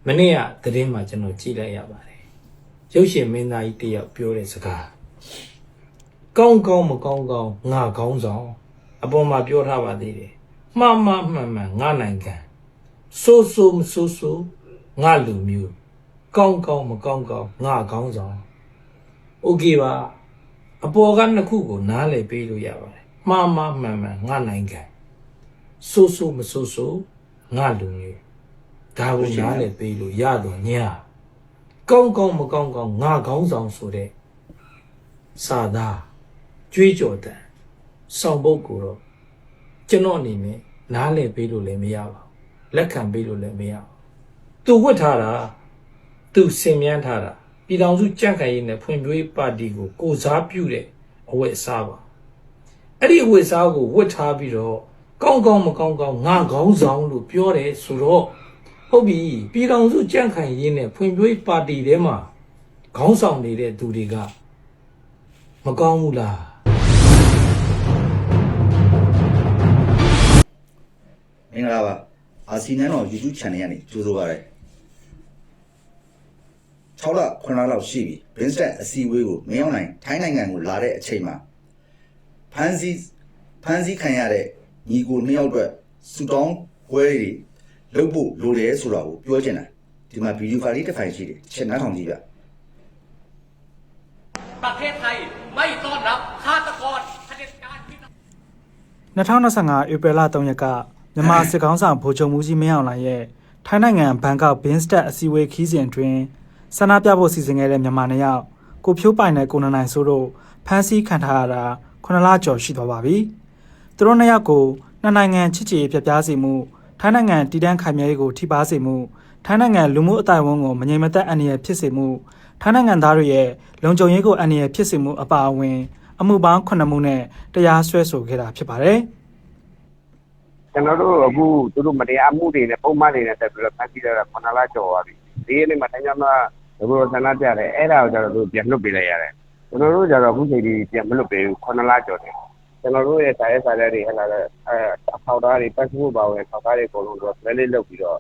မနေ့ကသတင်းမှာကျွန်တော်ကြည့်လိုက်ရပါတယ်ရုပ်ရှင်မင်းသားကြီးတယောက်ပြောတဲ့စကားကောင်းကောင်းမကောင်းကောင်းငါကောင်းဆောင်အပေါ်မှာပြောထားပါသေးတယ်မှန်မှန်ငါနိုင်ငံဆိုးဆိုးမဆိုးဆိုးငါလူမျိုးကောင်းကောင်းမကောင်းကောင်းငါကောင်းဆောင်โอเคပါအပေါ်ကနှစ်ခုကိုနားလည်ပေးလို့ရပါတယ်မှန်မှန်ငါနိုင်ငံဆိုးဆိုးမဆိုးဆိုးငါလူမျိုးဒါကိုနားလည်ပေးလို့ရတော့ညာကောင်းကောင်းမကောင်းကောင်းငါကောင်းဆောင်ဆိုတဲ့စာသားကြွေးကြော်တဲ့ဆောင်ပုတ်ကိုတော့ကျွန်တော်အနေနဲ့နားလည်ပေးလို့လည်းမရပါဘူးလက်ခံပေးလို့လည်းမရဘူးသူဝတ်ထားတာသူစင်မြန်းထားတာပြည်တော်စုကြံ့ခိုင်ရေးနဲ့ဖွံ့ဖြိုးရေးပါတီကိုစားပြုတဲ့အဝတ်အစားပါအဲ့ဒီအဝတ်အစားကိုဝတ်ထားပြီးတော့ကောင်းကောင်းမကောင်းကောင်းငါကောင်းဆောင်လို့ပြောတယ်ဆိုတော့ဟုတ်ပြီပြည်တော်စုကြံ့ခိုင်ရေးနဲ့ဖွံ့ဖြိုးရေးပါတီထဲမှာခေါင်းဆောင်နေတဲ့သူတွေကမကောင်းဘူးလားမင်္ဂလာပါအာစီနန်တော် YouTube channel ကနေကြိုးဆိုပါရစေ6လ9လလောက်ရှိပြီဘင်းစတက်အစီအဝေးကိုမင်းအောင်နိုင်ထိုင်းနိုင်ငံကိုလာတဲ့အချိန်မှာဖန်စီခံရတဲ့ညီကိုနှစ်ယောက်အတွက်စူတောင်းပွဲတွေလုပ်ဖို့လိုတယ်ဆိုတာကိုပြောချင်တာဒီမှာဗီဒီယိုဖိုင်လေးတစ်ဖိုင်ရှိတယ်ချက်နှားထောင်ကြည့်ပြประเทศไทยไม่ต้อนรับฆาตกรเผด็จการพี่น้อง2025ဧပြီလ3ရက်ကမြန်မာစစ်ကောင်ဆောင်ဗိုလ်ချုပ်မှုကြီးမင်းအောင်လှိုင်ရဲ့ထိုင်းနိုင်ငံဘန်ကောက်ဘင်းစတက်အစည်းအဝေးခီးစဉ်အတွင်းဆန္ဒပြဖို့စီစဉ်ခဲ့တဲ့မြန်မာနှစ်ယောက်ကိုဖြိုးပိုင်နဲ့ကိုနနိုင်ဆိုတို့ဖမ်းဆီးခံထားရတာ9လကျော်ရှိသွားပါပြီ။သူတို့နှစ်ယောက်ကိုနှစ်နိုင်ငံချစ်ကြည်ရေးပြပြစေမှုထိုင်းနိုင်ငံတည်တံ့ခိုင်မြဲရေးကိုထိပါစေမှုထိုင်းနိုင်ငံလူမှုအတိုင်းအဝန်ကိုမငြိမ်မသက်အန္တရာယ်ဖြစ်စေမှုထိုင်းနိုင်ငံသားတွေရဲ့လုံခြုံရေးကိုအန္တရာယ်ဖြစ်စေမှုအပါအဝင်အမှုပေါင်း9မှုနဲ့တရားစွဲဆိုခဲ့တာဖြစ်ပါတယ်။ကျွန်တော်တို့အခုသူတို့မတရားမှုတွေနဲ့ပုံမှန်တွေနဲ့တက်ပြီးတော့ဖန်တီးရတာ9လကျော်သွားပြီဒီနေ့မှတိုင်းကြမှာဘယ်လိုဆန္ဒပြတယ်အဲ့ဒါကိုကျတော့သူပြန်လွတ်ပေးလိုက်ရတယ်ကျွန်တော်တို့ကျတော့အခုချိန်ဒီပြန်မလွတ်ပေးဘူး9လကျော်တယ်ကျွန်တော်တို့ရဲ့စာရေးစာတွေဟဲ့လားထောက်သားတွေပတ်ဖို့ပါဝင်ထောက်သားတွေအကုန်လုံးတော့ဆွဲလေးလုပ်ပြီးတော့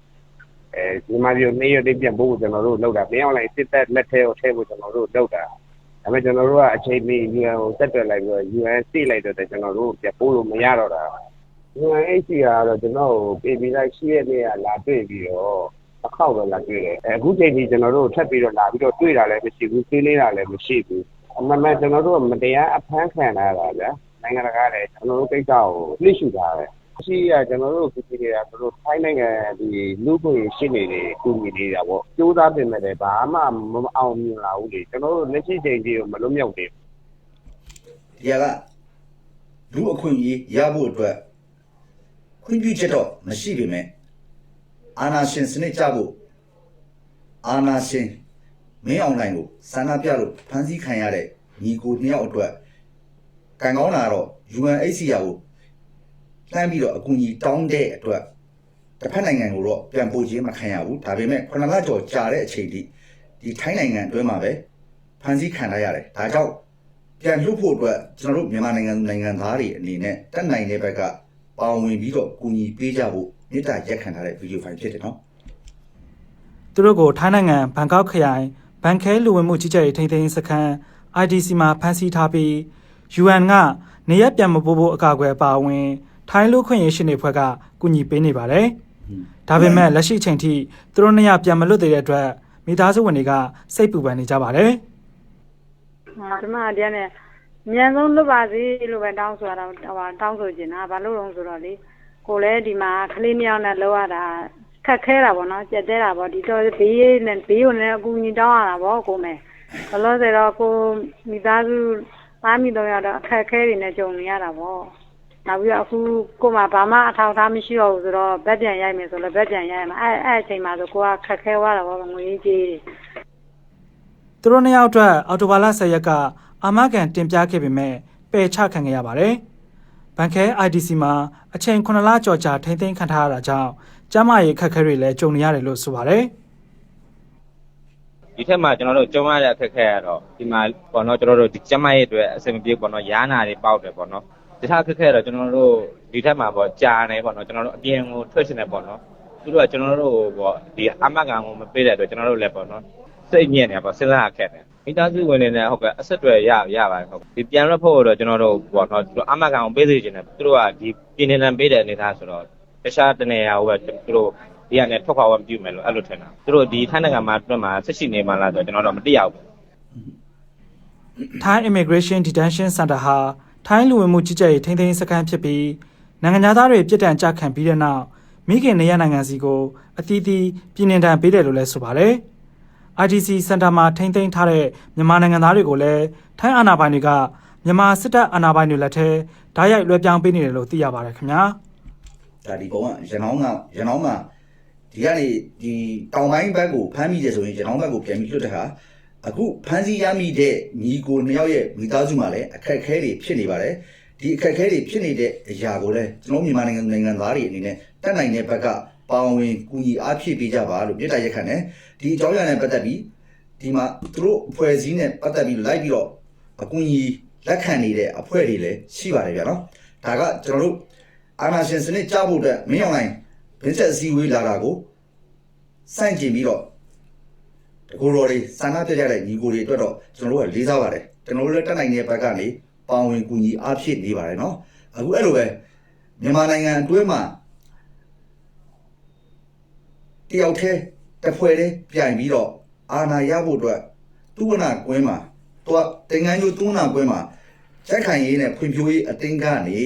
ဒီမှာဒီနေ့ရက်ပြန်ဖို့ကျွန်တော်တို့လုပ်တာမင်းအောင်လိုက်စစ်သက်လက်ထဲကိုထည့်ဖို့ကျွန်တော်တို့လုပ်တာဒါပေမဲ့ကျွန်တော်တို့ကအချိန်မီ UN ကိုတက်တွယ်လိုက်ပြီးတော့ UN စိတ်လိုက်တော့ကျွန်တော်တို့ပြန်ပို့လို့မရတော့တာUNHCR ကတော့ကျွန်တော်ကိုပေးပြီးလိုက်ရှိတဲ့နေ့ကလာတွေ့ပြီးတော့အခောက်တော့လာတွေ့တယ်အခုချိန်ကြီးကျွန်တော်တို့ထပ်ပြီးတော့လာပြီးတော့တွေ့တာလည်းမရှိဘူးသိနေတာလည်းမရှိဘူးအမှန်မှန်ကျွန်တော်တို့မတရားအဖမ်းခံရတာဗျာနိုင်ငံတကာလည်းကျွန်တော်တို့ကိစ္စကိုလှည့်ရှုတာပဲရှိရကျွန်တော်တို့ပြည်တွေကသူတို့ထိုင်းနိုင်ငံဒီလူ့ကိုရှိနေတယ်ကုမီနေတာပေါ့ကျိုးသားပြင်မဲ့တယ်ဘာမှမအောင်မြင်လာဘူးလေကျွန်တော်တို့လက်ရှိချိန်ကြီးကိုမလွတ်မြောက်သေးဘူးဒီကလူအခွင့်အရေးရဖို့အတွက်ခွင့်ပြုချက်တော့မရှိပေမဲ့အာဏာရှင်စနစ်ကြဖို့အာဏာရှင်မင်းအောင်လှိုင်ကိုဆန္ဒပြလို့ဖမ်းဆီးခံရတဲ့ညီကိုနှစ်ယောက်အတွက်ကံကောင်းလာတော့ UNHCR ကိုလှမ်းပြီးတော့အကူအညီတောင်းတဲ့အတွက်တစ်ဖက်နိုင်ငံကိုတော့ပြန်ပို့ခြင်းမခံရဘူးဒါပေမဲ့9လကျော်ကြာတဲ့အချိန်ထိဒီထိုင်းနိုင်ငံအတွင်းမှာပဲဖမ်းဆီးခံရရတယ်ဒါကြောင့်ပြန်လွတ်ဖို့အတွက်ကျွန်တော်တို့မြန်မာနိုင်ငံသားတွေအနေနဲ့တက်နိုင်တဲ့ဘက်ကပါဝင်ပြီးတော့ကူညီပေးကြဖို့မေတ္တာရက်ခံထားတဲ့ဗီဒီယိုဖိုင်ဖြစ်တယ်နော်သူတို့ကိုထိုင်းနိုင်ငံဘန်ကောက်ခရိုင်ဘန်ခဲလူဝင်မှုကြီးကြပ်ရေးထိန်းသိမ်းစခန်း IDC မှာဖမ်းဆီးထားပြီး UN ကနေရက်ပြန်မပို့ဖို့အကာအကွယ်ပါဝင်ထိုင်းလူခွင့်ရေးရှင်တွေဖွဲ့ကကူညီပေးနေပါတယ်။ဒါပေမဲ့လက်ရှိချိန်ထိသူတို့နှစ်ယောက်ပြန်မလွတ်သေးတဲ့အတွက်မိသားစုဝင်တွေကစိတ်ပူပန်နေကြပါတယ်။ဒီမှာတည်းနဲ့အမြန်ဆုံးလွတ်ပါစေလို့ပဲတောင်းဆိုရတာတောင်းဆိုချင်တာဘာလို့လဲဆိုတော့လေကိုလည်းဒီမှာကလေးမြောက်နဲ့လောက်ရတာခက်ခဲတာပေါ့နော်ကြက်သေးတာပေါ့ဒီတော့ဘေးကိုလည်းအကူအညီတောင်းရတာပေါ့ကိုမယ်ဘလို့ဆိုတော့ကိုမိသားစုသားမိတော့ရတော့အခက်ခဲတွေနဲ့ကြုံနေရတာပေါ့နောက်ပြီးတော့အခုကိုမှဘာမှအထောက်အထားမရှိတော့ဘူးဆိုတော့ဗက်ပြန်ရိုက်မယ်ဆိုလည်းဗက်ပြန်ရိုက်မှာအဲ့အချိန်မှာဆိုကိုကခက်ခဲသွားတာပေါ့ငွေကြီးတွေသူတို့နှစ်ယောက်အတွက်အော်တိုဘာလ10ရက်ကအာမခံတင်ပြခဲ့ပေမဲ့ပယ်ချခံခဲ့ရပါတယ်။ဘန်ခဲ IDC မှာအချိန်9လကျော်ကြာထိန်းသိမ်းခံထားရတာကြောင့်ကျန်းမာရေးခက်ခဲတွေလည်းကြုံနေရတယ်လို့ဆိုပါတယ်။ဒီထက်မှကျွန်တော်တို့ကြုံရတဲ့အခက်အခဲကတော့ဒီမှာပေါ့နော်ကျွန်တော်တို့ဒီကျန်းမာရေးအတွက်အဆင်မပြေပေါ့နော်ရားနာတွေပေါက်တယ်ပေါ့နော်တခြားအခက်အခဲတော့ကျွန်တော်တို့ဒီထက်မှပေါ့ကြာနေပေါ့နော်ကျွန်တော်တို့အပြင်ကိုထွက်ရှင်နေပေါ့နော် သူတို့ကကျွန်တော်တို့ပေါ့ဒီအမကန်ကိုမပေးတဲ့အတွက်ကျွန်တော်တို့လည်းပေါ့နော်စိတ်ညစ်နေပေါ့စဉ်းစားခက်တယ်မိသားစုဝင်တွေနဲ့ဟုတ်ကဲ့အဆက်တွေရပါတယ်ဟုတ်ဒီပြန်ရဖို့တော့ကျွန်တော်တို့ပေါ့နော်သူအမကန်ကိုပေးစေချင်တယ်သူတို့ကဒီပြည်နေလန်ပေးတဲ့အနေထားဆိုတော့တခြားတနေရာဟိုပဲသူတို့ဒီကနေထွက်ခွာဝမပြုမယ်လို့အဲ့လိုထင်တာသူတို့ဒီထိုင်းနိုင်ငံမှာတွက်မှာဆက်ရှိနေမှလားဆိုတော့ကျွန်တော်တို့မသိရဘူး Thai Immigration Detention Center ဟာထိုင်းလူဝင်မှုကြီးကြပ်ရေးထိန်းသိမ်းရေးစခန်းဖြစ်ပြီးနိုင်ငံသားတွေပြစ်ဒဏ်ကြခံပြီးတဲ့နောက်မိခင်နေရနိုင်ငံစီကိုအသီးသီးပြည်နှင်ဒဏ်ပေးတယ်လို့လည်းဆိုပါတယ်။ IDC Center မှာထိန်းသိမ်းထားတဲ့မြန်မာနိုင်ငံသားတွေကိုလည်းထိုင်းအာဏာပိုင်တွေကမြန်မာစစ်တပ်အာဏာပိုင်တွေလက်ထဲဓာတ်ရိုက်လွှဲပြောင်းပေးနေတယ်လို့သိရပါတယ်ခင်ဗျာ။ ဒါဒီကောင်ကရနောင်းမှာဒီကနေဒီတောင်ပိုင်းဘက်ကိုဖမ်းမိတယ်ဆိုရင်ရနောင်းဘက်ကိုပြန်ပြီးလွတ်တဲ့ဟာအခုဖမ်းဆီးရမိတဲ့ညီကို2ယောက်ရဲ့မိသားစုမှာလည်းအခက်အခဲတွေဖြစ်နေပါတယ်ဒီအခက်အခဲတွေဖြစ်နေတဲ့အရာကိုလည်းကျွန်တော်မြန်မာနိုင်ငံသားတွေအနေနဲ့တက်နိုင်တဲ့ဘက်ကပါဝင်ကူညီအားဖြည့်ပေးကြပါလို့မြစ်တာရက်ခံတယ်ဒီအကြောင်းအရာနဲ့ပတ်သက်ပြီးဒီမှာသူတို့အဖွဲ့အစည်းနဲ့ပတ်သက်ပြီးလိုက်ပြီးတော့အကူအညီလက်ခံနေတဲ့အဖွဲ့တွေလည်းရှိပါတယ်ဗျာနော်ဒါကကျွန်တော်တို့အာဏာရှင်စနစ်ကြောက်ဖို့အတွက်မင်းအောင်လိုင်းဘင်းဆက်အစည်းအဝေးလာတာကိုစန့်ကျင်ပြီးတော့တကူတော်တွေဆန္ဒပြကြတဲ့ညီကိုတွေအတွက်တော့ကျွန်တော်တို့ကလေးစားပါတယ်ကျွန်တော်တို့လည်းတက်နိုင်တဲ့ဘက်ကနေပါဝင်ကူညီအားဖြည့်နေပါတယ်နော်အခုအဲ့လိုပဲမြန်မာနိုင်ငံအတွင်းမှာတယောက်တည်းတစ်ဖွဲ့တည်းပြိုင်ပြီးတော့အာဏာရဖို့အတွက်သူဝနာကွင်းမှာသူကတင်ငန်းကျိုးသူဝနာကွင်းမှာချက်ခိုင်ရေးနဲ့ဖွံ့ဖြိုးရေးအတင်းကနေ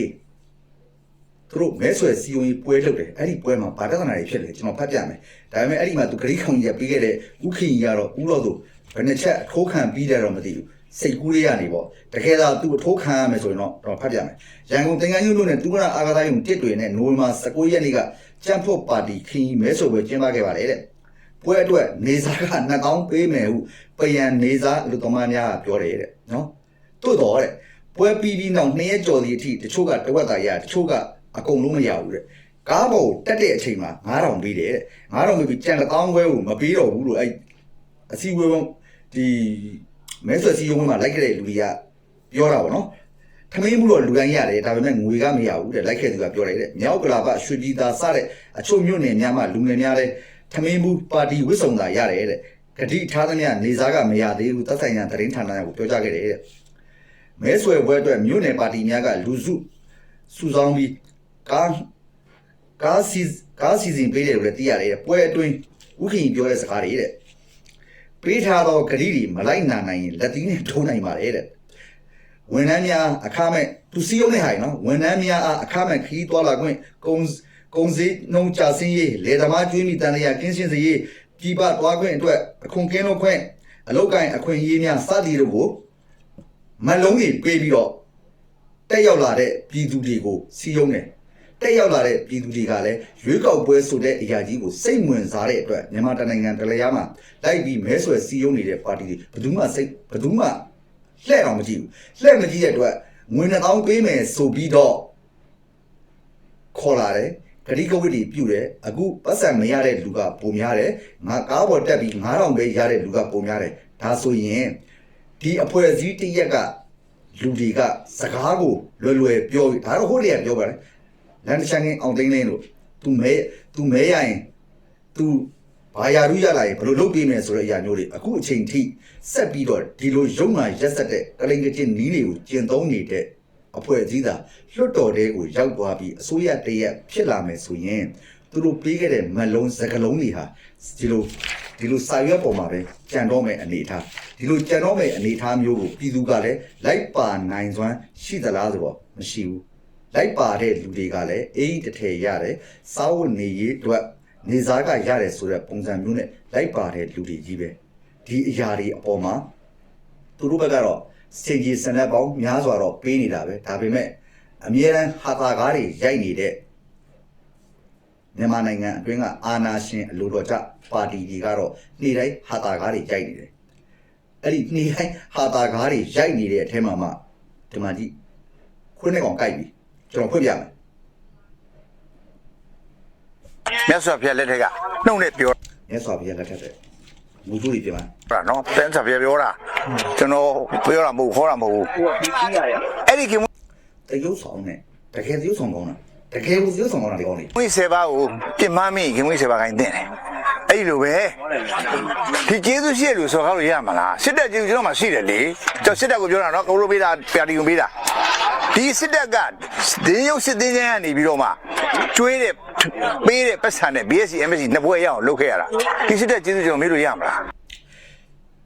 သူတို့မဲဆွယ်စီယုံရေးပွဲလုပ်တယ်အဲ့ဒီပွဲမှာဗာတနာတွေဖြစ်တယ်ကျွန်တော်ဖတ်ပြမယ်ဒါပေမဲ့အဲ့ဒီမှာသူဂရိခေါင်ကြီးပေးခဲ့တဲ့ဥခင်ကြီးကတော့ဥတော်သူဘယ်နှချက်အထိုးခံပြီးတယ်တော့မသိဘူးစိတ်ကူးလေးရနေပေါ့တကယ်တော့သူအထိုးခံရမယ်ဆိုရင်တော့ဖတ်ပြမယ်ရန်ကုန်သင်္ကန်းကျွန်းနဲ့သူကအာဂါသာယုံတစ်တွေနဲ့နိုဝင်ဘာ19ရက်နေ့ကကျန်းဖို့ပါတီခင်ကြီးမဲဆွယ်ပွဲကျင်းပခဲ့ပါတယ်တဲ့ပွဲအတွက်နေစားက2000ပေးမယ်ဟုပယံနေစားလူသမားများကပြောတယ်တဲ့နော်တို့တော့တဲ့ပွဲပြီးနောက်2ရက်ကျော်စီအထိတချို့ကတဝက်သားရတချို့ကအကုန်လုံးမရဘူးတဲ့ကားပေါ်တက်တဲ့အချိန်မှာ9000ပေးတယ်တဲ့9000ပေးပြီးကြံ1000ခွဲကိုမပေးတော့ဘူးလို့အဲ့အစည်းအဝေးဒီမဲဆွယ်စည်းရုံးမှာလိုက်ခဲ့တဲ့လူတွေကပြောတာပေါ့နော်ထမင်းမှုတော့လူတိုင်းရတယ်ဒါပေမဲ့ငွေကမရဘူးတဲ့လိုက်ခဲ့သူကပြောတယ်တဲ့မြောက်ကလာပရွှေပြည်သာစတဲ့အချို့မြို့နယ်များမှာလူငယ်များလဲထမင်းမှုပါတီဝစ်စုံသာရတယ်တဲ့ဂတိထားသမျှနေစားကမရသေးဘူးသက်ဆိုင်ရာသတင်းဌာနကိုပြောကြားခဲ့တယ်တဲ့မဲဆွယ်ပွဲအတွက်မြို့နယ်ပါတီများကလူစုဆောင်းပြီးကားစီစဉ်ပေးတယ်လို့လည်းသိရတယ်ပွဲအတွင်းဥခင်ပြောတဲ့စကားတွေတဲ့ပေးထားသောဂရီတွေမလိုက်နာနိုင်ရင်လက်သီးနဲ့ထိုးနိုင်ပါတယ်တဲ့ဝန်ထမ်းများအခမဲ့သူစီးရုံးနေဟိုင်နော်ဝန်ထမ်းများအားအခမဲ့ခီးသွားလာခွင့်ကုန်စည်နှုန်းကျဆင်းရေးလေသမားကျွေးမိတန်လျာကင်းရှင်းစေရေးပြည်ပသွားခွင့်အတွက်အခွန်ကင်းလို့ခွင့်အလောက်ကိုင်းအခွင့်အရေးများစသည်တို့ကိုမလုံးကြီးပေးပြီးတော့တက်ရောက်လာတဲ့ပြည်သူတွေကိုစီးရုံးတယ်တက်ရောက်လာတဲ့ပြည်သူတွေကလည်းရွေးကောက်ပွဲဆိုတဲ့အရာကြီးကိုစိတ်ဝင်စားတဲ့အတွက်မြန်မာနိုင်ငံတလျားမှာလိုက်ပြီးမဲဆွယ်စီးရုံးနေတဲ့ပါတီတွေဘယ်သူမှလှည့်အောင်မကြည့်ဘူးလှည့်မကြည့်တဲ့အတွက်ငွေ2000ပေးမယ်ဆိုပြီးတော့ခေါ်လာတယ်ဂရိကဝိတ္တိပြုတယ်အခုပတ်စံမရတဲ့လူကပုံများတယ်ငါကားပေါ်တက်ပြီး9000ပဲရတဲ့လူကပုံများတယ်ဒါဆိုရင်ဒီအဖွဲ့အစည်းတရက်ကလူတွေကစကားကိုလွယ်ပြောပြီးဒါတော့ဟိုတည်းကပြောပါတယ်လန်ချန်ကင်းအောင်သိန်းသိန်းလို့ तू မဲရရင် तू ဘာယာရူရလာရင်ဘယ်လိုလုပ်ပေးမယ်ဆိုတဲ့အရာမျိုးတွေအခုအချိန်ထိဆက်ပြီးတော့ဒီလိုရုံမှရက်ဆက်တဲ့ကလိန်ကချင်းနီးတွေကိုကျင့်သုံးနေတဲ့အဖွဲ့အစည်းသာလွတ်တော်တဲ့ကိုရောက်သွားပြီးအစိုးရတရက်ဖြစ်လာမယ်ဆိုရင်သူတို့ပေးခဲ့တဲ့မလုံးစကလုံးတွေဟာဒီလိုစာရွက်ပေါ်မှာပဲကြံတော့မယ်အနေထားဒီလိုကြံတော့မယ်အနေထားမျိုးကိုပြည်သူကလည်းလိုက်ပါနိုင်စွမ်းရှိသလားဆိုတော့မရှိဘူးလိုက်ပါတဲ့လူတွေကလည်းအေးတထည်ရတယ်စားဝတ်နေရေးအတွက်နေစားကရတယ်ဆိုတဲ့ပုံစံမျိုးနဲ့လိုက်ပါတဲ့လူတွေကြီးပဲဒီအရာတွေအပေါ်မှာသူတို့ဘက်ကတော့စင်ကြီးစနက်ပေါင်းများစွာတော့ပေးနေတာပဲဒါပေမဲ့အမြဲတမ်းဟာတာကားတွေရိုက်နေတဲ့မြန်မာနိုင်ငံအတွင်းကအာဏာရှင်အလိုတော်ကြပါတီတွေကတော့နေ့တိုင်းဟာတာကားတွေရိုက်နေတယ်အဲ့ဒီနေ့တိုင်းဟာတာကားတွေရိုက်နေတဲ့အထက်မှာမှဒီမှာကြည့်ခွင်းနဲ့ကောင်ကိုက်ပြီကျွန်တော်ဖွင့်ပြမယ်မြတ်စွာဘုရားလက်ထက်ကနှုတ်နဲ့ပြောမြတ်စွာဘုရားလက်ထက်တဲ့မူသူတွေပြန်လာနော်တန်းစာဘုရားပြောတာကျွန်တော်ပြောတာမဟုတ်ခေါ်တာမဟုတ်ဘူးအဲ့ဒီကတရုပ်ဆောင်နဲ့တကယ်တရုပ်ဆောင်ကောင်းတာ တကယ်ကိုရုပ်ဆောင်တာဒီကောင်းနေ မွေးစေပါကိုပြစ်မမင်းခင်မွေးစေပါခိုင်းတင်တယ်အဲ့လိုပဲဒီကျေးဇူးရှိရလို့ဆိုကားလို့ရမှာလားစစ်တပ်ကျေးဇူးကျွန်တော်မှရှိတယ်လေကျွန်တော်စစ်တပ်ကိုပြောတာနော်ကိုလိုပေးတာပြတီကိုပေးတာဒီစစ်တပ်ကဒင်းရုပ်စစ်သင်းချမ်းကနေပြီးတော့မှကျွေးတဲ့ပေးတဲ့ပတ်စံနဲ့ BSC MSC နှစ်ဘွဲရအောင်လုပ်ခဲ့ရတာဒီစစ်တပ်ကျေးဇူးကျွန်တော်မေးလို့ရမှာလား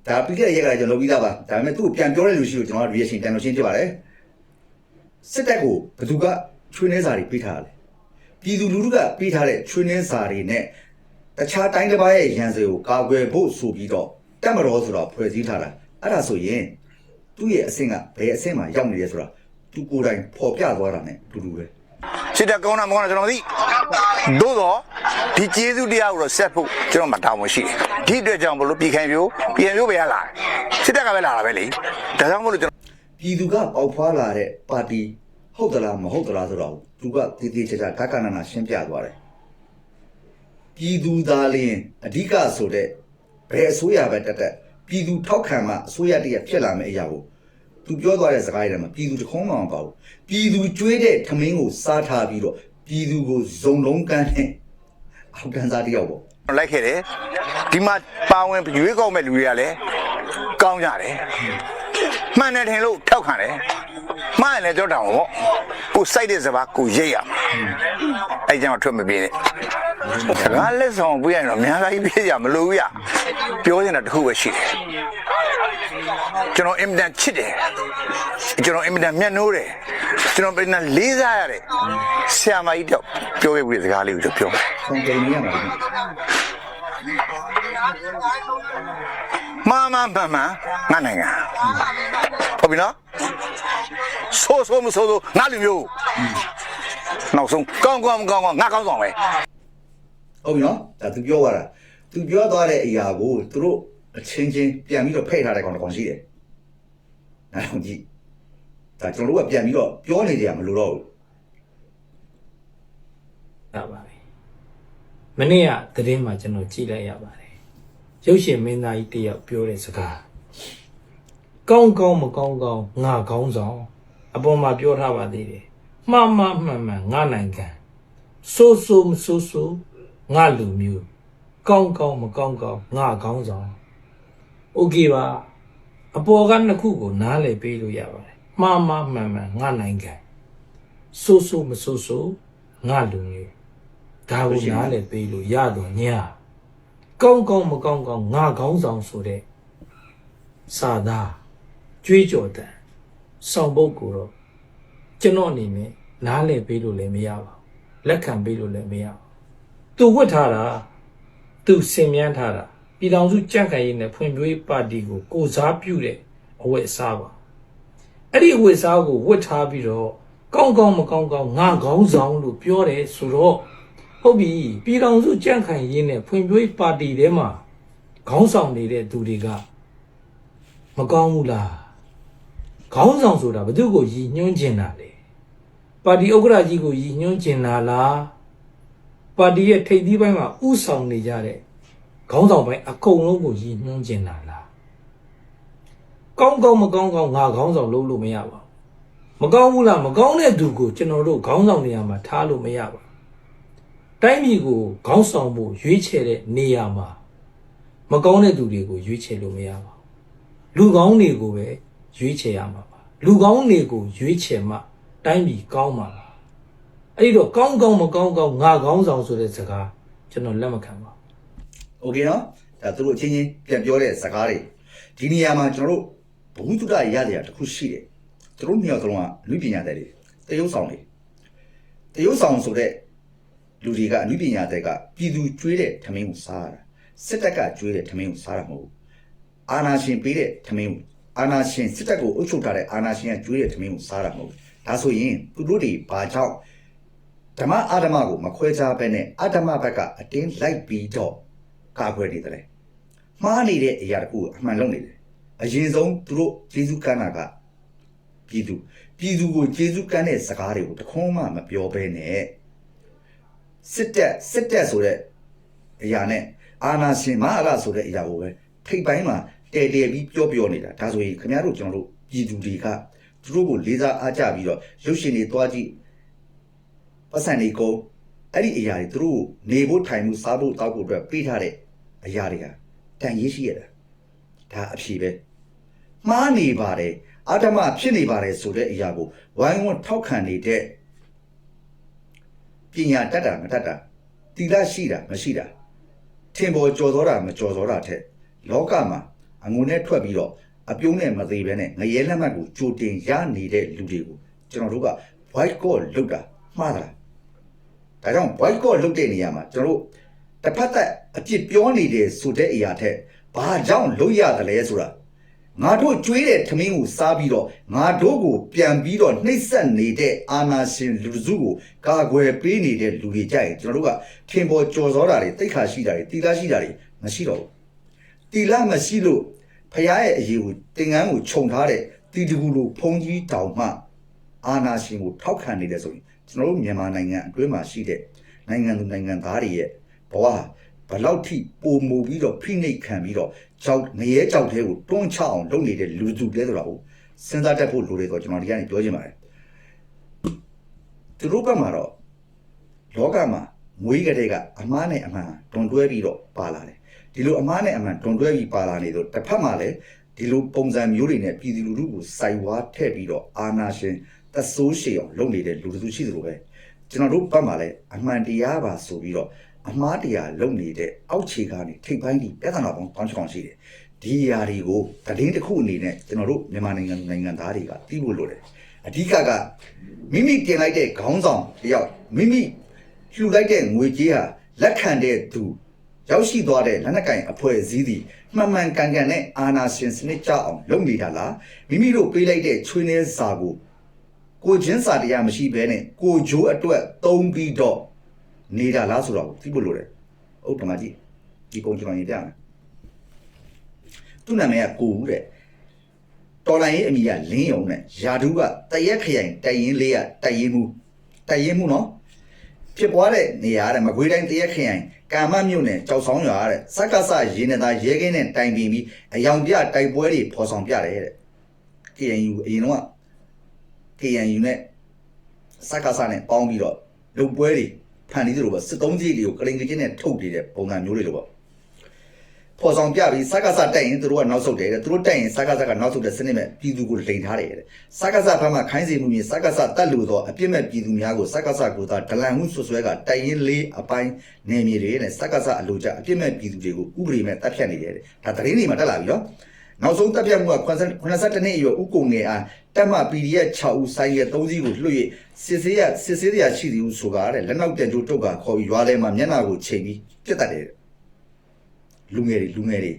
ဒါပြီးခဲ့တဲ့ရက်ကကျွန်တော်ပြီးသားပါဒါပေမဲ့သူ့ကိုပြန်ပြောတဲ့လူရှိလို့ကျွန်တော် reaction တန်လို့ရှင်းပြပါတယ်စစ်တပ်ကိုဘယ်သူကချွေးနှဲစာတွေပေးထားတယ်ပြည်သူလူထုကပေးထားတဲ့ချွေးနှဲစာတွေနဲ့တခြားတိုင်းတစ်ပါးရဲ့ရန်စေကိုကာကွယ်ဖို့ဆိုပြီးတော့တက်မတော်ဆိုတော့ဖွဲ့စည်းထားတာအဲ့ဒါဆိုရင်သူ့ရဲ့အဆင့်ကဘယ်အဆင့်မှာရောက်နေလဲဆိုတာသူကိုယ်တိုင်ပေါ်ပြသွားတာ ਨੇ တူတူပဲ စစ်တပ်ကောင်းတာမကောင်းတာကျွန်တော်သိသို့တော့ဒီကျေးဇူးတရားကိုတော့ဆက်ဖို့ကျွန်တော်မှတာဝန်ရှိတယ်ဒီအတွက်ကြောင့်ဘလို့ပြည်ခိုင်မျိုးပဲရလာစစ်တပ်ကပဲလာတာပဲလေဒါကြောင့်မလို့ကျွန်တော် ပြည်သူကပေါက်ဖွာလာတဲ့ပါတီဟုတ်သလားမဟုတ်သလားဆိုတော့သူကတည်တည်ချာချာကကနနာရှင်းပြသွားတယ်ပြည်သူသားလင်းအဓိကဆိုတဲ့ဘယ်အစိုးရပဲတက်ပြည်သူထောက်ခံမှအစိုးရတည်းဖြစ်လာမယ့်အရာကိုသူပြောသွားတဲ့စကားတွေမှာပြည်သူတခုံးမှမပေါ့ပြည်သူကြွေးတဲ့ထမင်းကိုစားထားပြီးတော့ပြည်သူကိုဇုံလုံးကန်းနဲ့အောက်ကန်စားတယောက်ပေါ့ လိုက်ခဲ့တယ်ဒီမှာပါဝင်ရွေးကောက်မဲ့လူတွေကလည်းကောင်းကြတယ်မှန်တယ်ထင်လို့ထောက်ခံတယ်မှန်တယ်လည်းကြောက်တာပေါ့ကိုစိုက်တဲ့စပါးကိုရိတ်ရအဲ့ကြောင့်ထွက်မပြေးနဲ့ငါလက်ဆောင်ပြရရင်တော့များကြီးပြေးရမလို့ရပြောနေတာတခုပဲရှိတယ်ကျွန်တော်အင်မတန်ချစ်တယ်ကျွန်တော်အင်မတန်မျက်နှိုးတယ်ကျွန်တော်ပြန်လေးစားရတယ်ဆရာမကြီးတော့ပြောခဲ့ပြီးစကားလေးကိုပြော ဆုံးကြနေရမှာ မမငါနိုင်ငံဟုတ်ပြီနော်ဆိုးမဆိုးငါလူမျိုးနောက်ဆုံးကောင်းငါကောင်းဆောင်ပဲ ဟုတ်ပြီနော်ဒါသူပြောသွားတာသူပြောသွားတဲ့အရာကိုသူတို့အချင်းချင်းပြန်ပြီးတော့ဖဲ့ထားတဲ့ကောင်တစ်ကောင်ရှိတယ်နားထောင်ကြည့်ဒါကျွန်တော်တို့ကပြန်ပြီးတော့ပြောနေကြရမလို့တော့ဘူး ရပါတယ်မနေ့ကသတင်းမှာကျွန်တော်ကြည့်လိုက်ရပါတယ်ရုပ်ရှင်မင်းသားကြီးတယောက်ပြောတဲ့စကားကောင်းကောင်းမကောင်းကောင်းငါကောင်းဆောင်အပေါ်မှာပြောထားပါသေးတယ်မှန်မှန်ငါနိုင်ငံဆိုးမဆိုးငါလူမျိုးကောင်းကောင်းမကောင်းကောင်းငါကောင်းဆောင်โอเคပါအပေါ်ကနှစ်ခုကိုနားလည်ပေးလို့ရပါတယ်မှန်ငါနိုင်ငံဆိုးမဆိုးငါလူမျိုးဒါကိုနားလည်ပေးလို့ရတော့ညာကောင်းကောင်းမကောင်းကောင်းငါကောင်းဆောင်ဆိုတဲ့စာသားကြွေးကြော်တဲ့ဆောင်ပုဒ်ကိုတော့ကျွန်တော်အနေနဲ့နားလည်ပေးလို့လည်းမရပါဘူးလက်ခံပေးလို့လည်းမရပါဘူးသူဝတ်ထားတာသူစင်မြန်းထားတာပြည်ထောင်စုကြံ့ခိုင်ရေးနဲ့ဖွံ့ဖြိုးရေးပါတီကိုစားပြုတဲ့အဝတ်အစားပါအဲ့ဒီအဝတ်အစားကိုဝတ်ထားပြီးတော့ကောင်းကောင်းမကောင်းကောင်းငါကောင်းဆောင်လို့ပြောတယ်ဆိုတော့ဟုတ်ပြီပြည်ထောင်စုကြံ့ခိုင်ရေးနဲ့ဖွံ့ဖြိုးရေးပါတီထဲမှာခေါင်းဆောင်နေတဲ့သူတွေကမကောင်းဘူးလားခေါင်းဆောင်ဆိုတာဘယ်သူကိုရည်ညွှန်းကျင်တာလဲပါတီဥက္ကဋ္ဌကြီးကိုရည်ညွှန်းကျင်တာလားပါတီရဲ့ထိပ်သီးပိုင်းမှာဥဆောင်နေကြတဲ့ခေါင်းဆောင်ပိုင်းအကုန်လုံးကိုရည်ညွှန်းကျင်တာလားကောင်းကောင်းမကောင်းကောင်းငါခေါင်းဆောင်လုပ်လို့မရပါဘူးမကောင်းဘူးလားမကောင်းတဲ့သူကိုကျွန်တော်တို့ခေါင်းဆောင်နေရာမှာထားလို့မရပါဘူးတိုင်းပြည်ကိုခေါင်းဆောင်ဖို့ရွေးချယ်တဲ့နေရာမှာမကောင်းတဲ့သူတွေကိုရွေးချယ်လို့မရပါဘူးလူကောင်းတွေကိုပဲရွေးချယ်ရမှာပါလူကောင်းတွေကိုရွေးချယ်မှတိုင်းပြည်ကောင်းမှာပါအဲ့ဒီတော့ကောင်းကောင်းမကောင်းကောင်းငါကောင်းဆောင်ဆိုတဲ့စကားကျွန်တော်လက်မခံပါဘူး โอเคနော်ဒါသူတို့အချင်းချင်းပြန်ပြောတဲ့စကားတွေဒီနေရာမှာကျွန်တော်တို့ဘုဟုတုတရရတဲ့တစ်ခုရှိတယ်သူတို့နှစ်ယောက်စလုံးကလူပညာတဲ့တွေတရုပ်ဆောင်ဆိုတဲ့လူတွေကအနုပညာတွေကပြည်သူကျွေးတဲ့ထမင်းကိုစားရတာစစ်တပ်ကကျွေးတဲ့ထမင်းကိုစားတာမဟုတ်ဘူးအာဏာရှင်ပေးတဲ့ထမင်းကိုအာဏာရှင်စစ်တပ်ကိုအုပ်ချုပ်ထားတဲ့အာဏာရှင်ကကျွေးတဲ့ထမင်းကိုစားတာမဟုတ်ဘူးဒါဆိုရင်သူတို့တွေဘာကြောင့်ဓမ္မအာဓမ္မကိုမခွဲခြားဘဲနဲ့အာဓမ္မဘက်ကအတင်းလိုက်ပြီးတော့ကာကွယ်နေတယ်မှားနေတဲ့အရာတခုအမှန်လုံးနေတယ်အရင်ဆုံးသူတို့ကျေးဇူးကမ်းတာကပြည်သူကိုကျေးဇူးကမ်းတဲ့စကားတွေကိုတခွန်းမှမပြောဘဲနဲ့စစ်တပ်ဆိုတဲ့အရာနဲ့အာဏာရှင်မဟာဆိုတဲ့အရာကိုပဲထိပ်ပိုင်းမှာတဲပြီးပြောနေတာဒါဆိုရင်ခင်ဗျားတို့ကျွန်တော်တို့ပြည်သူတွေကသူတို့ကိုလေးစားအားကြပြီးတော့ရုပ်ရှင်တွေတွားကြည့် ပတ်စံနေကုန်အဲ့ဒီအရာတွေသူတို့နေဖို့ထိုင်မှုစားဖို့တောက်ဖို့အတွက်ပေးထားတဲ့အရာတွေကတန်ရေးရှိရတာဒါအဖြစ်ပဲမှားနေပါတယ်အာဓမ္မဖြစ်နေပါတယ်ဆိုတဲ့အရာကိုဝိုင်းဝန်းထောက်ခံနေတဲ့ပညာတတ်တာမတတ်တာတိလရှိတာမရှိတာထင်ပေါ်ကြော်သောတာမကြော်သောတာထက်လောကမှာအငုံနဲ့ထွက်ပြီးတော့အပြုံးနဲ့မသေးဘဲနဲ့ငရဲလက်မှတ်ကိုကြိုတင်ရနေတဲ့လူတွေကိုကျွန်တော်တို့က boycott လုပ်တာမှားတာဒါကြောင့် boycott လုပ်တဲ့နေရာမှာကျွန်တော်တို့တစ်ဖက်သက်အပြစ်ပြောနေတယ်ဆိုတဲ့အရာထက်ဘာကြောင့်လုပ်ရတယ်လဲဆိုတာငါတို့ကြွေးတဲ့ထမင်းကိုစားပြီးတော့ငါတို့ကိုပြန်ပြီးတော့နှိပ်စက်နေတဲ့အာနာရှင်လူစုကိုကာကွယ်ပေးနေတဲ့လူတွေကြိုက်ကျွန်တော်တို့ကထင်ပေါ်ကြော်စောတာတွေတိတ်ခါရှိတာတွေတီလာရှိတာတွေမရှိတော့ဘူးတီလာမရှိလို့ဖရားရဲ့အရေးကိုတင်ငန်းကိုခြုံထားတဲ့တီတကူလိုဖုံးကြီးတောင်မှအာနာရှင်ကိုထောက်ခံနေတယ်ဆိုရင်ကျွန်တော်တို့မြန်မာနိုင်ငံအတွင်းမှာရှိတဲ့နိုင်ငံသူနိုင်ငံသားတွေရဲ့ဘဝဘလောက်ထိပုံမူပြီးတော့ဖိနှိပ်ခံပြီးတော့ကြောက်ငရဲကြောက်သေးကိုတွန်းချအောင်လုပ်နေတဲ့လူစုလဲဆိုတာကိုစဉ်းစားတတ်ဖို့လိုတယ်ဆိုတော့ကျွန်တော်ဒီကနေပြောချင်ပါတယ်သူတို့ဘက်မှာတော့လောကမှာမွေးကလေးကအမားနဲ့အမှန်တွန်တွဲပြီးတော့ပါလာတယ်ဒီလိုအမားနဲ့အမှန်တွန်တွဲပြီးပါလာနေတော့တစ်ဖက်မှာလည်းဒီလိုပုံစံမျိုးတွေနဲ့ပြည်သူလူထုကိုစိုက်ဝါးထည့်ပြီးတော့အာဏာရှင်သဆိုးရှည်အောင်လုပ်နေတဲ့လူစုရှိသလိုပဲကျွန်တော်တို့ဘက်မှာလည်းအမှန်တရားပါဆိုပြီးတော့အမှားတရားလုပ်နေတဲ့အောက်ခြေကနေထိပ်ပိုင်းကြီးပြဿနာပေါင်းတောင်းချောင်းရှိတယ်ဒီຢာတွေကိုတည်င်းတစ်ခုအနေနဲ့ကျွန်တော်တို့မြန်မာနိုင်ငံသားတွေကသိဖို့လိုတယ်အဓိကမိမိတင်လိုက်တဲ့ခေါင်းဆောင်တယောက်မိမိလှူလိုက်တဲ့ငွေကြေးဟာလက်ခံတဲ့သူရောက်ရှိသွားတဲ့လက်နက်ကင်အဖွဲ့အစည်းတွေမှန်မှန်ကန်ကန်နဲ့အာဏာရှင်စနစ်ကြအောင်လုပ်နေတာလားမိမိတို့ပေးလိုက်တဲ့ချွေးနှဲစာကိုချင်းစာတရားမရှိဘဲနဲ့ကိုဂျိုးအတွက်သုံးပြီးတော့နေတာလားဆိုတော့သိဖို့လိုတယ်ဟုတ်တယ်မကြီးဒီပုံကျွန်တော်ရေးပြမယ်သူ့နာမည်ကကိုဦးတဲ့တော်လိုင်းရဲ့အမိကလင်းယုံနဲ့ယာဒူးကတရက်ခရိုင်တိုင်ရင်လေးကတိုင်ရင်မှုနော်ဖြစ်ပွားတဲ့နေရာတဲ့မကွေးတိုင်းတရက်ခရိုင်ကာမမြို့နယ်ကြောက်ဆောင်ရွာတဲ့စက္ကစရေနသားရဲကင်းနဲ့တိုင်ပင်ပြီးအယောင်ပြတိုက်ပွဲတွေဖော်ဆောင်ပြတယ်တဲ့ KNU အရင်တော့ KNU နဲ့စက္ကစနဲ့ပေါင်းပြီးတော့လုံပွဲတွေဖန်တီးသလိုပဲစစ်သုံးကြီးတွေကိုကလိန်ကချင်းနဲ့ထုတ်နေတဲ့ပုံစံမျိုးတွေလိုပေါ့ဖော်ဆောင်ပြပြီးစက္ကစတိုက်ရင်သူတို့ကနောက်ဆုတ်တယ်တဲ့သူတို့တိုက်ရင်စက္ကစကနောက်ဆုတ်တဲ့စနစ်မဲ့ပြည်သူကိုလိန်ထားတယ်တဲ့စက္ကစဘက်မှခိုင်းစေမှုမျိုးစက္ကစတက်လို့တော့အပြစ်မဲ့ပြည်သူများကိုစက္ကစကိုသာဒလန်မှုဆွဆွဲကတိုက်ရင်လေးအပိုင်းနေမြေတွေနဲ့စက္ကစအလိုကြအပြစ်မဲ့ပြည်သူတွေကိုဥပဒေမဲ့တပ်ဖြတ်နေတယ်တဲ့ဒါသတင်းတွေမှာတက်လာပြီနော်နောက်ဆုံးတပ်ဖြတ်မှုက82နှစ်အရွယ်ဥကုံငယ်အားတက်မှ PDF 6ဦးဆိုင်ရဲ့3စီးကိုလွှတ်၍စစ်ဆေးရရှိသည်ဟုဆိုကားတဲ့လက်နောက်တန်ကြိုးတုတ်ကခေါ်ပြီးရွာထဲမှာမျက်နှာကိုချိန်ပြီးပြစ်တတ်တယ်လူငယ်တွေ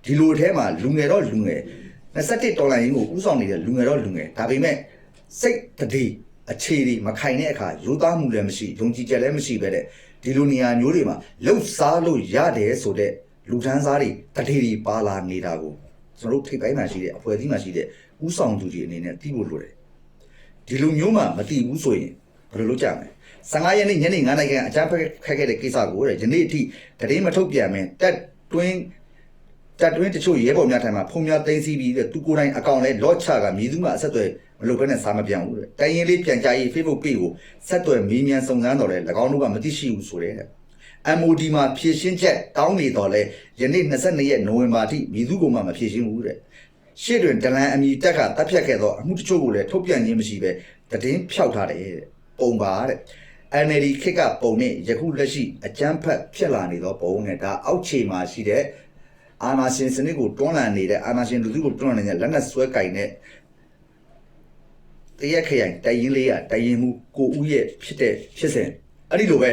ဒီလိုအထဲမှာလူငယ်တော့လူငယ်21ဒေါ်လာရင်းကိုဥဆောင်နေတဲ့လူငယ်တော့လူငယ်ဒါပေမဲ့စိတ်တည်းအခြေတွေမခိုင်တဲ့အခါရိုးသားမှုလည်းမရှိယုံကြည်ချက်လည်းမရှိပဲတဲ့ဒီလိုနေရာမျိုးတွေမှာလှုပ်ရှားလို့ရတယ်ဆိုတဲ့လူထမ်းစားတွေတတိတွေပါလာနေတာကိုကျွန်တော်တို့ထိပ်ပိုင်းမှာရှိတဲ့အဖွဲ့အစည်းမှာရှိတဲ့ဥဆောင်သူတွေအနေနဲ့သိဖို့လိုတယ်ဒီလိုမျိုးမှမသိဘူးဆိုရင်ဘယ်လိုလုပ်ကြမလဲ15ရက်နေ့ညနေ9:00နာရီကအကြမ်းဖက်ခက်ခဲ့တဲ့ကိစ္စကိုတဲ့ယနေ့အထိတတိမထုတ်ပြန်မင်းတက်တွင်းတချို့ရဲဘော်များထံမှာဖုံများသိမ်းစီးပြီးသူကိုယ်တိုင်အကောင့်လဲလော့ချကမြည်သူမှအဆက်အသွယ်မလုပ်ဘဲနဲ့စားမပြန်ဘူးတဲ့တိုင်ရင်လေးပြန်ကြရေး Facebook page ကိုဆက်သွယ်မေးမြန်းစုံစမ်းတော့လဲ၎င်းတို့ကမသိရှိဘူးဆိုတဲ့MOD မှာဖြည့်ရှင်းချက်တောင်းနေတော့လဲယနေ့22ရက်နိုဝင်ဘာထိမြည်သူကမှမဖြည့်ရှင်းဘူးတဲ့ရှေ့တွင်ဒလန်အမီတက်ကတပ်ဖြတ်ခဲ့သောအမှုတချို့ကိုလည်းထုတ်ပြန်ခြင်းမရှိပဲတည်င်းဖျောက်ထားတယ်တဲ့ပုံပါတဲ့ NLD ခက်ကပုံနဲ့ယခုလက်ရှိအကြမ်းဖက်ဖြစ်လာနေသောပုံနဲ့ဒါအောက်ခြေမှာရှိတဲ့အာဏာရှင်စနစ်ကိုတွန်းလှန်နေတဲ့အာဏာရှင်လူထုကိုတွန်းလှန်နေတဲ့လက်နက်ဆွဲကင်တဲ့တရက်ခရိုင်တိုင်ရင်လေးကတိုင်ရင်မှုကိုဦးရဲ့ဖြစ်စဉ်အဲ့ဒီလိုပဲ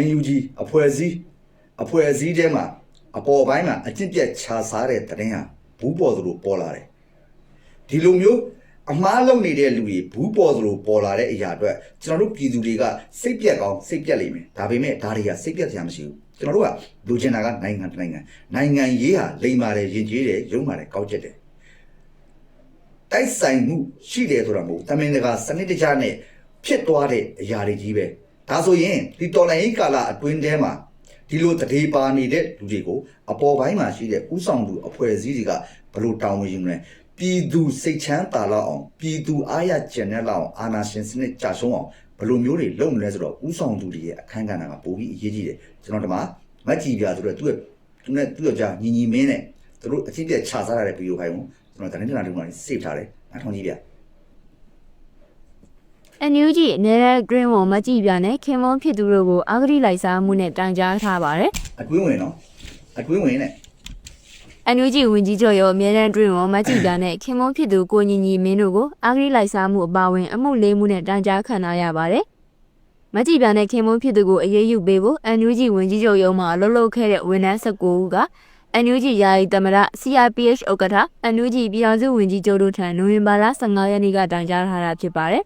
NUG အဖွဲ့အစည်းထဲမှာအပေါ်ပိုင်းမှာအကျင့်ပြတ်ခြားစားတဲ့တရင်ဟာဘူးပေါ်သလိုပေါ်လာတယ်ဒီလိုမျိုးအမှားလုပ်နေတဲ့လူတွေဘူးပေါ်သလိုပေါ်လာတဲ့အရာအတွက်ကျွန်တော်တို့ပြည်သူတွေကစိတ်ပြက်ကောင်းစိတ်ပြက်လိမ့်မယ်ဒါပေမဲ့ဒါတွေကစိတ်ပြက်စရာမရှိဘူးကျွန်တော်တို့ကလူချင်တာကနိုင်ငံရေးဟာလိမ်ပါတယ်ယဉ်ကျေးတယ်ရုံးပါတယ်ကောက်ချက်တယ်တိုက်ဆိုင်မှုရှိတယ်ဆိုတာမဟုတ်တမင်တကာစနစ်တကျနဲ့ဖြစ်သွားတဲ့အရာတွေကြီးပဲဒါဆိုရင်ဒီတော်လိုင်းရေးကာလအတွင်းထဲမှာဒီလိုတရေပါနေတဲ့လူတွေကိုအပေါ်ပိုင်းမှာရှိတဲ့ဥဆောင်သူအဖွဲ့အစည်းတွေကဘလို့တောင်းဝင်ယူမလဲပြည်သူစိတ်ချမ်းသာလောက်အောင်ပြည်သူအားရကျင်တဲ့လောက်အောင်အာဏာရှင်စနစ်ကြာရှုံးအောင် ဘယ်လိုမျိုးတွေလုပ်မလဲဆိုတော့ဥဆောင်သူတွေရဲ့အခန်းကဏ္ဍကပိုပြီးအရေးကြီးတယ်ကျွန်တော်ဒီမှာမက်ကြီးပြဆိုတော့သူ့ကြားညီညီမင်းနဲ့သူတို့အချင်းပြခြာစားရတဲ့ဗီဒီယိုဖိုင်ကိုကျွန်တော်တနေ့တနေ့လုံးကနေ save ထားတယ်အထောင်ကြီးပြ NUG အနေနဲ့ green ကိုမကြည့်ပြနဲ့ခင်မုန်းဖြစ်သူတို့ကိုအာဂရိလိုက်စားမှုနဲ့တိုင်ကြားထားပါတယ် အတွင်းဝင်နော်အတွင်းဝင်နဲ့ NUG ဝင်ကြီးချုပ်ရောအမြဲတမ်း green ကိုမကြည့်ပြနဲ့ခင်မုန်းဖြစ်သူကိုညီညီမင်းတို့ကိုအာဂရိလိုက်စားမှုအပါအဝင်အမှု၄မှုနဲ့တိုင်ကြားခံရရပါတယ်မကြည့်ပြနဲ့ခင်မုန်းဖြစ်သူကိုအရေးယူပေးဖို့ NUG ဝင်ကြီးချုပ်ရုံးမှာအလုပ်လုပ်ခဲ့တဲ့ဝန်ထမ်း19ဦးက NUG ယာယီသမရ CRPH ဥက္ကဋ္ဌ NUG ပြည်ထောင်စုဝန်ကြီးချုပ်တို့ထံနိုဝင်ဘာလ15ရက်နေ့ကတိုင်ကြားထားတာဖြစ်ပါတယ်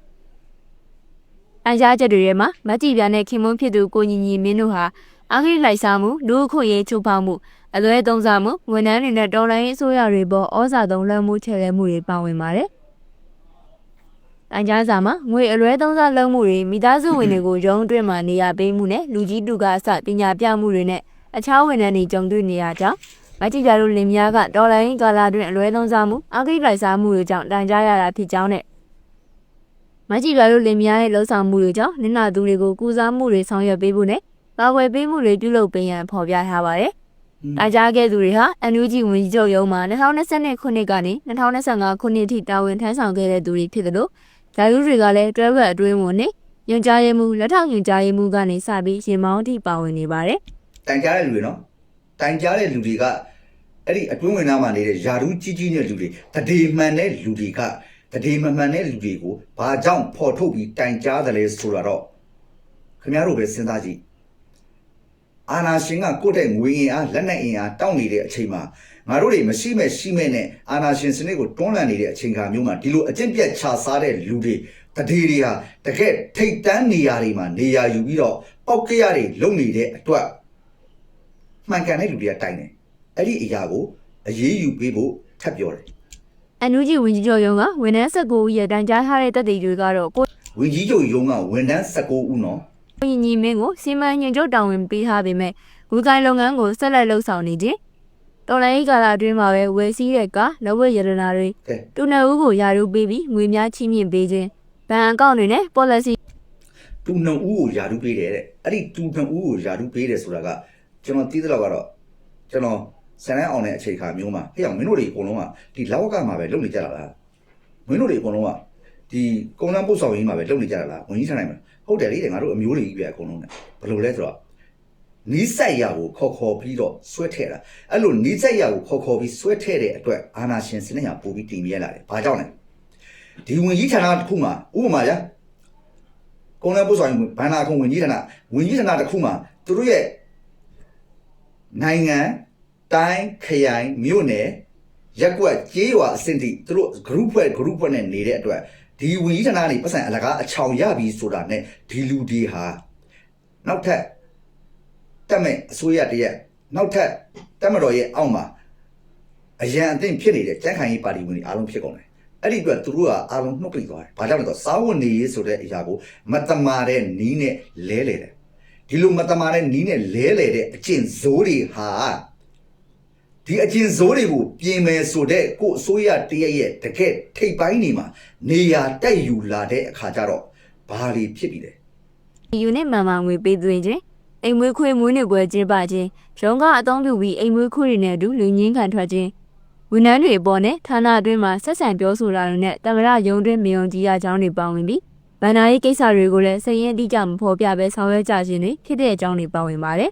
တိုင်ကြားချက်တွေထဲမှာမကြည့်ပြနဲ့ခင်မုန်းဖြစ်သူကိုညီညီမင်းတို့ဟာအာဂရိလိုက်စားမှုလူအခွင့်အရေးချိုးဖောက်မှုအလွဲသုံးစားမှုဝန်ထမ်းတွေနဲ့တော်လှန်ရေးအစိုးရတွေပေါ်ဩဇာသုံးလက်မှုချဲ့လဲမှုတွေပါဝင်ပါတယ်။တိုင်ကြားစာမှာငွေအလွဲသုံးစားလုပ်မှုတွေမိသားစုဝင်တွေကိုရုံးအတွင်းမှာနေရပေးမှုနဲ့လူကြီးတူကအစပညာပြမှုတွေနဲ့အခြားဝန်ထမ်းတွေကြုံတွေ့နေရကြောင်းမကြည့်ပြတို့လင်မယားကတော်လှန်ရေးကာလအတွင်းအလွဲသုံးစားမှုအာဂရိလိုက်စားမှုတွေကြောင့်တိုင်ကြားရတာဖြစ်ကြောင်းနဲ့မကြည့်ပြတို့လင်မယားရဲ့လှုပ်ဆောင်မှုတွေကြောင့်နင်နာသူတွေကိုကူစားမှုတွေဆောင်ရွက်ပေးဖို့နဲ့ကာကွယ်ပေးမှုတွေပြုလုပ်ပေးရန်ဖော်ပြထားပါတယ်။တိုင်ကြားခဲ့သူတွေဟာ NUG ဝန်ကြီးချုပ်ရုံးမှာ2022ခုနှစ်ကနေ2025ခုနှစ်အထိတာဝန်ထမ်းဆောင်ခဲ့တဲ့သူတွေဖြစ်တယ်လို့ဓာတ်လူတွေကလည်းတွဲဘက်အတွင်းဝင်နေညွှန်ကြားရေးမှူးလက်ထောက်ညွှန်ကြားရေးမှူးကနေစပြီးရင်မောင်းထိပါဝင်နေပါတယ်။ တိုင်ကြားတဲ့လူတွေနော်တိုင်ကြားတဲ့လူတွေကအဲ့ဒီအတွင်းဝင်သားမှာနေတဲ့ယာရုကြီးကြီးတဲ့လူတွေတတိမှန်တဲ့လူတွေကတတိမမှန်တဲ့လူတွေကိုဘာကြောင့်ဖော်ထုတ်ပြီးတိုင်ကြားတယ်လဲဆိုတာတော့ခင်ဗျားတို့ပဲစဉ်းစားကြည့်အာနာရှင်ကကိုယ့်တဲ့ငွေအင်အားလက်နက်အင်အားတောင်းနေတဲ့အချိန်မှာငါတို့တွေမရှိမဲ့ရှိမဲ့နဲ့အာနာရှင်စနစ်ကိုတွန်းလှန်နေတဲ့အချိန်ခါမျိုးမှာဒီလိုအကျင့်ပြတ်ခြာစားတဲ့လူတွေတတိတွေဟာတကယ်ထိတ်တန်းနေရာတွေမှာနေရာယူပြီးတော့ပောက်ကရတွေလုံနေတဲ့အတွက်မှန်ကန်တဲ့လူတွေကတိုင်တယ်အဲ့ဒီအရာကိုအရေးယူပေးဖို့ထပ်ပြောတယ် NUG ဝန်ကြီးချုပ်ရုံးကဝန်ထမ်း19ဦးရဲ့တိုင်ကြားထားတဲ့တပ်တွေကတော့ကို ဝန်ကြီးချုပ်ရုံးကဝန်ထမ်း19ဦးနော် ညီညီမင်းကိုစီမံညွှန်ချုပ်တာဝန်ပေးထားပေမဲ့ငွေကိုင်းလုပ်ငန်းကိုဆက်လက်လှုပ်ဆောင်နေခြင်းတော်လိုင်းကာလာအတွင်းမှာပဲဝယ်စည်းတဲ့ကလက်ဝဲရတနာတွေတူနယ်ဦးကိုယာရုပေးပြီးငွေများချီးမြှင့်ပေးခြင်းဘဏ်အကောင့်တွေနဲ့ policy တူနှုံဦးကိုယာရုပေးတယ်တဲ့အဲ့ဒီတူနှုံဦးကိုယာရုပေးတယ်ဆိုတာကကျွန်တော်သိသလောက်ကတော့ကျွန်တော်ဆန်နိုင်အောင်တဲ့အချိန်ခါမျိုးမှာဟဲ့အောင်မင်းတို့တွေအကုန်လုံးကဒီလောက်ကမှာပဲလုပ်နေကြတာလားမင်းတို့တွေအကုန်လုံးကဒီကုန်းလန်းပို့ဆောင်ရေးမှာပဲလုပ်နေကြတာလားဝင်ကြီးထားနိုင်မှာဟုတ်တယ်လေငါတို့အမျိုးတွေကြီးပဲအကုန်လုံးနဲ့ဘယ်လိုလဲဆိုတော့နီးစက်ရကိုခေါ်ပြီးတော့ဆွဲထည့်တာအဲ့လိုနီးစက်ရကိုခေါ်ပြီးဆွဲထည့်တဲ့အတွက်အာနာရှင်စနစ်ဟာပို့ပြီးတည်မြဲလာတယ်ဘာကြောင့်လဲဒီဝင်ကြီးဌာနတစ်ခုမှာဥပမာရကုန်းလန်းပို့ဆောင်ရေးဘဏ္ဍာကုန်းဝင်ကြီးဌာနတစ်ခုမှာသူတို့ရဲ့နိုင်ငံတိုင်းခရိုင်မြို့နယ်ရက်ကွက်ကြေးရွာအဆင့်ထိသူတို့ group ဖွဲ့နဲ့နေတဲ့အတွက်ဒီဝင်ကြီးဌာနကနေပတ်စံအလကားအချောင်ရပြီဆိုတာနဲ့ဒီလူဒီဟာနောက်ထပ်တက်မဲ့အစိုးရတရက်နောက်ထပ်တက်မတော်ရဲ့အောက်မှာအရန်အသင့်ဖြစ်နေတဲ့ကြံ့ခိုင်ရေးပါတီဝင်တွေအားလုံးဖြစ်ကုန်တယ်အဲ့ဒီအတွက်သူတို့ကအားလုံးနှုတ်ပိတ်သွားတယ်ဘာကြောင့်လဲဆိုတော့စားဝတ်နေရေးဆိုတဲ့အရာကိုမတမာတဲ့နီးနဲ့လဲလေတယ်ဒီလိုမတမာတဲ့နီးနဲ့လဲလေတဲ့အကျင့်ဇိုးတွေဟာဒီအကျဉ်းစိုးတွေကိုပြင်မယ်ဆိုတဲ့ကိုအစိုးရတရက်ရဲ့တကယ်ထိပ်ပိုင်းနေမှာနေရာတက်ယူလာတဲ့အခါကျတော့ဘာတွေဖြစ်ပြီလဲ ယူနစ်မှန်မှန်ငွေပေးသွင်းခြင်းအိမ်မွေးခွေးမွေးနေ့ပွဲကျင်းပခြင်းရုံးကအသုံးပြုပြီးအိမ်မွေးခွေးတွေနဲ့အတူလူငင်းခံထွက်ခြင်းဝန်ထမ်းတွေပေါ်နဲ့ဌာနအတွင်းမှာဆက်ဆံပြောဆိုတာတွေနဲ့တမရယုံတွင်မယုံကြည်ရကြောင်းတွေပါဝင်ပြီးဗန္ဒာရေးကိစ္စတွေကိုလည်းစည်ရင်အတိအကျမဖော်ပြဘဲဆောင်ရွက်ကြခြင်းတွေဖြစ်တဲ့အကြောင်းတွေပါဝင်ပါတယ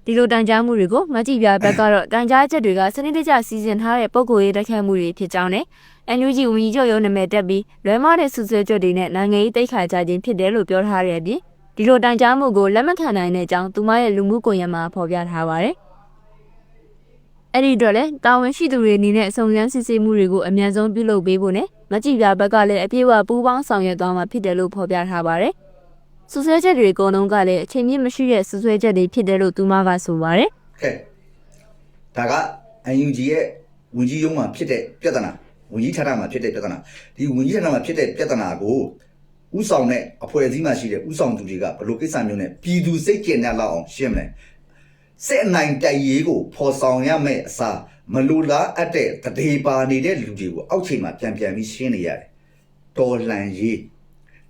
်ဒီလိုတိုင်ကြားမှုတွေကိုမကြည့်ပြဘက်ကတော့တိုင်ကြားချက်တွေကစနစ်တကျစီစဉ်ထားတဲ့ပုံကိုယ်ရေးတိုက်ခတ်မှုတွေဖြစ်ကြောင်းနဲ့ NUG ဝန်ကြီးချုပ်ရုံးနာမည်တက်ပြီးလွဲမှားတဲ့စုဆွဲချက်တွေနဲ့နိုင်ငံရေးတိတ်ခါကြခြင်းဖြစ်တယ်လို့ပြောထားတဲ့အပြင်ဒီလိုတိုင်ကြားမှုကိုလက်မခံနိုင်တဲ့အကြောင်းသူမရဲ့လူမှုကွန်ရက်မှာဖော်ပြထားပါတယ်။အဲ့ဒီတော့လည်းတာဝန်ရှိသူတွေအနေနဲ့စုံစမ်းစစ်ဆေးမှုတွေကိုအမြန်ဆုံးပြုလုပ်ပေးဖို့နဲ့မကြည့်ပြဘက်ကလည်းအပြည့်အဝပူးပေါင်းဆောင်ရွက်သွားမှာဖြစ်တယ်လို့ဖော်ပြထားပါတယ်။စုဆွဲချက်တွေအကုန်လုံးကလည်းအချိန်မြင့်မရှိတဲ့စုဆွဲချက်တွေဖြစ်တယ်လို့သူမကဆိုပါတယ်။ကဲဒါက NUG ရဲ့ဝန်ကြီးရုံးမှာဖြစ်တဲ့ပြဿနာဝန်ကြီးဌာနမှာဖြစ်တဲ့ပြဿနာဒီဝန်ကြီးဌာနမှာဖြစ်တဲ့ပြဿနာကိုဥဆောင်တဲ့အဖွဲ့အစည်းမှာရှိတဲ့ဥဆောင်သူတွေကဘယ်လိုကိစ္စမျိုးနဲ့ပြည်သူစိတ်ကျဉ်တဲ့လောက်အောင်ရှင်းမလဲစစ်အနိုင်တိုက်ရေးကိုဖော်ဆောင်ရမယ့်အစားမလိုလားအပ်တဲ့တဒေပါနေတဲ့လူတွေကိုအောက်ချိန်မှာပြန်ပြီးရှင်းနေရတယ်တော်လှန်ရေး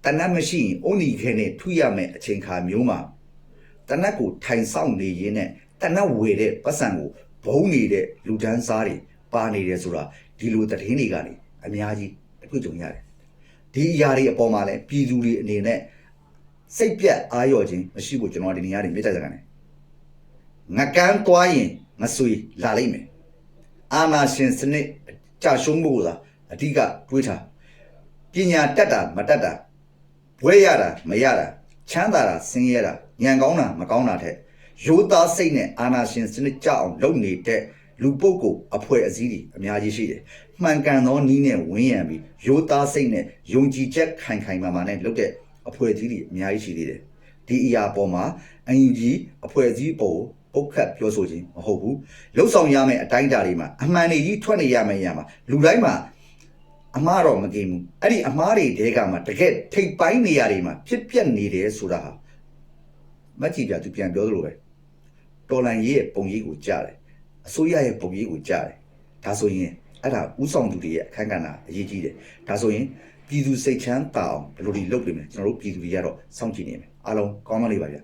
တ နတ်မရှိရင်အိုနီခဲနဲ့ထွေရမယ်အချိန်ခါမျိုးမှာတနတ်ကိုထိုင်ဆောင်နေရင်းနဲ့တနတ်ဝေတဲ့ပတ်စံကိုဘုံနေတဲ့လူဒန်းစားတွေပါနေတယ်ဆိုတာဒီလိုသတင်းတွေကနေအများကြီးတွေ့ကြုံရတယ်ဒီအရာတွေအပေါ်မှာလည်းပြည်သူတွေအနေနဲ့စိတ်ပြတ်အားလျော့ခြင်းမရှိဖို့ကျွန်တော်ဒီနေရာတွေမြစ်ကြကြတယ်ငကန်းသွားရင်မဆွေလာလိမ့်မယ်အာနာရှင်စနစ်ကြာရှုံးဖို့လားအဓိကတွေးထားပညာတက်တာမတက်တာဘွဲရတာမရတာချမ်းသာတာဆင်းရဲတာညံကောင်းတာမကောင်းတာတဲ့ရိုးသားစိတ်နဲ့အာနာရှင်စနစ်ကြအောင်လုပ်နေတဲ့လူပုဂ္ဂိုလ်အဖွဲ့အစည်းတွေအများကြီးရှိတယ်မှန်ကန်သောနည်းနဲ့ဝင်းရံပြီးရိုးသားစိတ်နဲ့ယုံကြည်ချက်ခိုင်ခိုင်မာမာနဲ့လုပ်တဲ့အဖွဲ့အစည်းတွေအများကြီးရှိသေးတယ်ဒီအရာပေါ်မှာအန်ယူဂျီအဖွဲ့အစည်းပေါ်ပုတ်ခတ်ပြောဆိုခြင်းမဟုတ်ဘူးလှုပ်ဆောင်ရမယ့်အတိုင်းအတာတွေမှာအမှန်တွေကြီးထွက်နေရမယ့်နေရာမှာလူတိုင်းမှာအမှားတော့မကင်းဘူးအဲ့ဒီအမှားတွေတဲကမှတကယ်ထိပ်ပိုင်းနေရာတွေမှာဖြစ်ပျက်နေတယ်ဆိုတာဟာမကြည့်ပြသူပြန်ပြောသလိုပဲတော်လန်ရေးရဲ့ပုံရိပ်ကိုကြားတယ်အစိုးရရဲ့ပုံရိပ်ကိုကြားတယ်ဒါဆိုရင်အဲ့ဒါဥဆောင်သူတွေရဲ့အခန်းကဏ္ဍအရေးကြီးတယ်ဒါဆိုရင်ပြည်သူစိတ်ချမ်းသာအောင်ဘယ်လိုတွေလုပ်နေမလဲကျွန်တော်တို့ပြည်သူတွေကတော့စောင့်ကြည့်နေမယ်အားလုံးကောင်းမလေးပါဗျ